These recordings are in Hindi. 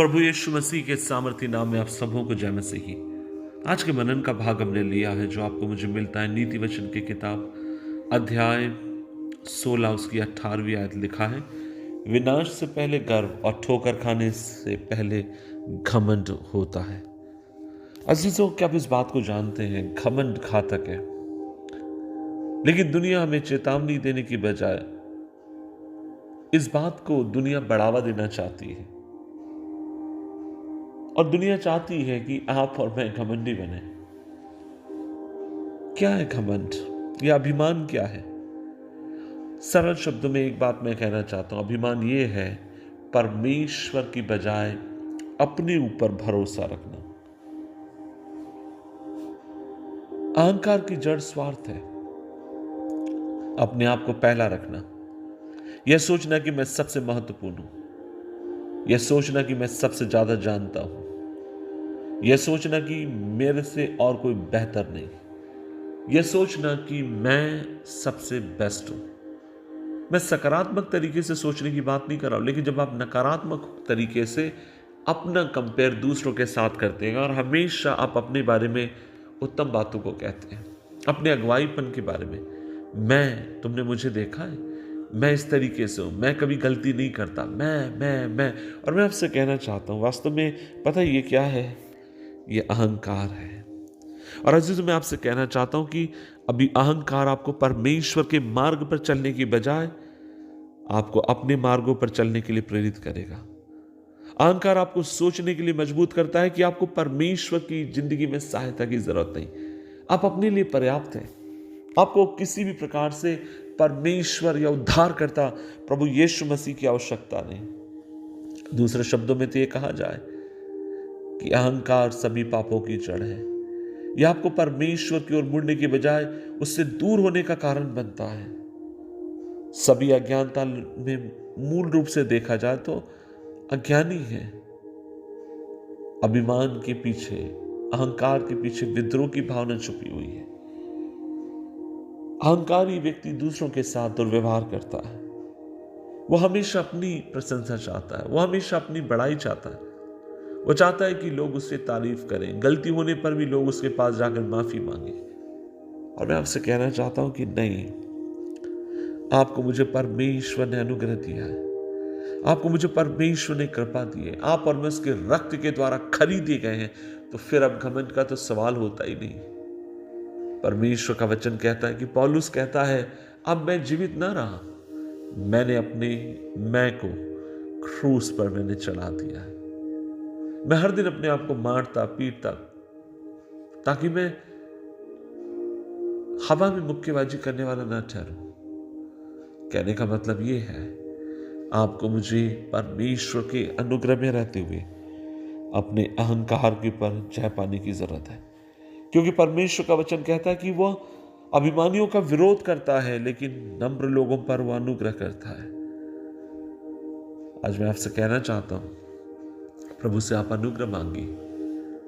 प्रभु यीशु मसीह के सामर्थी नाम में आप सबों को जय मसीही। आज के मनन का भाग हमने लिया है जो आपको मुझे मिलता है नीति वचन की किताब अध्याय 16 उसकी 18वीं आयत लिखा है, विनाश से पहले गर्व और ठोकर खाने से पहले घमंड होता है। अजीजों, क्या आप इस बात को जानते हैं? घमंड घातक है, लेकिन दुनिया हमें चेतावनी देने की बजाय इस बात को दुनिया बढ़ावा देना चाहती है और दुनिया चाहती है कि आप और मैं घमंडी बने। क्या है घमंड? या अभिमान क्या है? सरल शब्दों में एक बात मैं कहना चाहता हूं, अभिमान ये है परमेश्वर की बजाय अपने ऊपर भरोसा रखना। अहंकार की जड़ स्वार्थ है, अपने आप को पहला रखना, यह सोचना कि मैं सबसे महत्वपूर्ण हूं, यह सोचना कि मैं सबसे ज्यादा जानता हूं, यह सोचना कि मेरे से और कोई बेहतर नहीं, यह सोचना कि मैं सबसे बेस्ट हूं। मैं सकारात्मक तरीके से सोचने की बात नहीं कर रहा हूं, लेकिन जब आप नकारात्मक तरीके से अपना कंपेयर दूसरों के साथ करते हैं और हमेशा आप अपने बारे में उत्तम बातों को कहते हैं, अपने अगुवाईपन के बारे में, तुमने मुझे देखा है, मैं इस तरीके से हूं, मैं कभी गलती नहीं करता, मैं और मैं आपसे कहना चाहता हूं, वास्तव में पता है ये क्या है? ये अहंकार है। और अजीज, मैं आपसे कहना चाहता हूं कि अभी अहंकार आपको परमेश्वर के मार्ग पर चलने की बजाय आपको अपने मार्गों पर चलने के लिए प्रेरित करेगा। अहंकार आपको सोचने के लिए मजबूत करता है कि आपको परमेश्वर की जिंदगी में सहायता की जरूरत नहीं, आप अपने लिए पर्याप्त हैं, आपको किसी भी प्रकार से परमेश्वर या उद्धारकर्ता प्रभु यीशु मसीह की आवश्यकता नहीं। दूसरे शब्दों में तो यह कहा जाए कि अहंकार सभी पापों की जड़ है। यह आपको परमेश्वर की ओर मुड़ने के बजाय उससे दूर होने का कारण बनता है। सभी अज्ञानता में मूल रूप से देखा जाए तो अज्ञानी है। अभिमान के पीछे, अहंकार के पीछे विद्रोह की भावना छुपी हुई है। अहंकारी व्यक्ति दूसरों के साथ दुर्व्यवहार करता है, वो हमेशा अपनी प्रशंसा चाहता है, वो हमेशा अपनी बड़ाई चाहता है, वो चाहता है कि लोग उससे तारीफ करें, गलती होने पर भी लोग उसके पास जाकर माफी मांगे। और मैं आपसे कहना चाहता हूं कि नहीं, आपको मुझे परमेश्वर ने अनुग्रह दिया है, आपको मुझे परमेश्वर ने कृपा दी है, आप और मैं उसके रक्त के द्वारा खरीदे गए हैं, तो फिर अब घमंड का तो सवाल होता ही नहीं। परमेश्वर का वचन कहता है कि पौलुस कहता है, अब मैं जीवित ना रहा, मैंने अपने मैं को क्रूस पर मैंने चढ़ा दिया है। मैं हर दिन अपने आप को मारता पीटता ताकि मैं हवा में मुक्केबाजी करने वाला ना ठहरूं। कहने का मतलब यह है, आपको मुझे परमेश्वर के अनुग्रह में रहते हुए अपने अहंकार के ऊपर जय पाने की जरूरत है, क्योंकि परमेश्वर का वचन कहता है कि वह अभिमानियों का विरोध करता है, लेकिन नम्र लोगों पर वह अनुग्रह करता है। आज मैं आपसे कहना चाहता हूं, प्रभु से आप अनुग्रह मांगिए,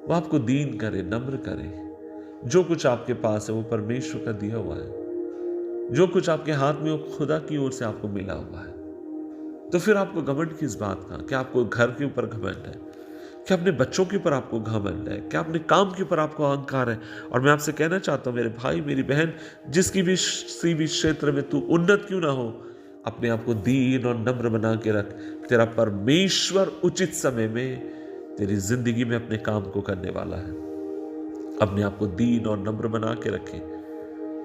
वो आपको दीन करे, नम्र करे। जो कुछ आपके पास है वो परमेश्वर का दिया हुआ है, जो कुछ आपके हाथ में वो खुदा की ओर से आपको मिला हुआ है। तो फिर आपको घमंड किस बात का? क्या आपको घर के ऊपर घमंड है? क्या अपने बच्चों के ऊपर आपको घमंड है? क्या अपने काम के ऊपर आपको अहंकार है? और मैं आपसे कहना चाहता हूं, मेरे भाई मेरी बहन, जिसकी भी किसी भी क्षेत्र में तू उन्नत क्यों ना हो, अपने आप को दीन और नम्र बना के रख। तेरा परमेश्वर उचित समय में तेरी जिंदगी में अपने काम को करने वाला है। अपने आप को दीन और नम्र बना के रखें,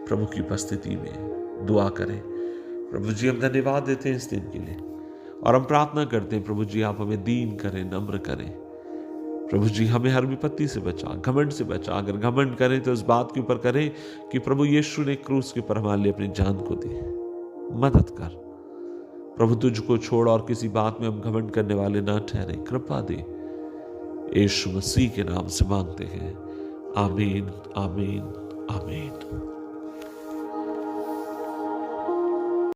प्रभु की उपस्थिति में दुआ करें। प्रभु जी, हम धन्यवाद देते हैं इस दिन के लिए और हम प्रार्थना करते हैं, प्रभु जी आप हमें दीन करें, नम्र करें। प्रभु जी हमें हर विपत्ति से बचा, घमंड से बचा। अगर घमंड करें तो इस बात के ऊपर करें कि प्रभु यीशु ने क्रूस के ऊपर हमारे लिए अपनी जान को दी। मदद कर प्रभु, तुझको छोड़ और किसी बात में हम घमंड करने वाले ना ठहरे, कृपा दे। यीशु मसीह के नाम से मांगते हैं, आमीन, आमीन, आमीन।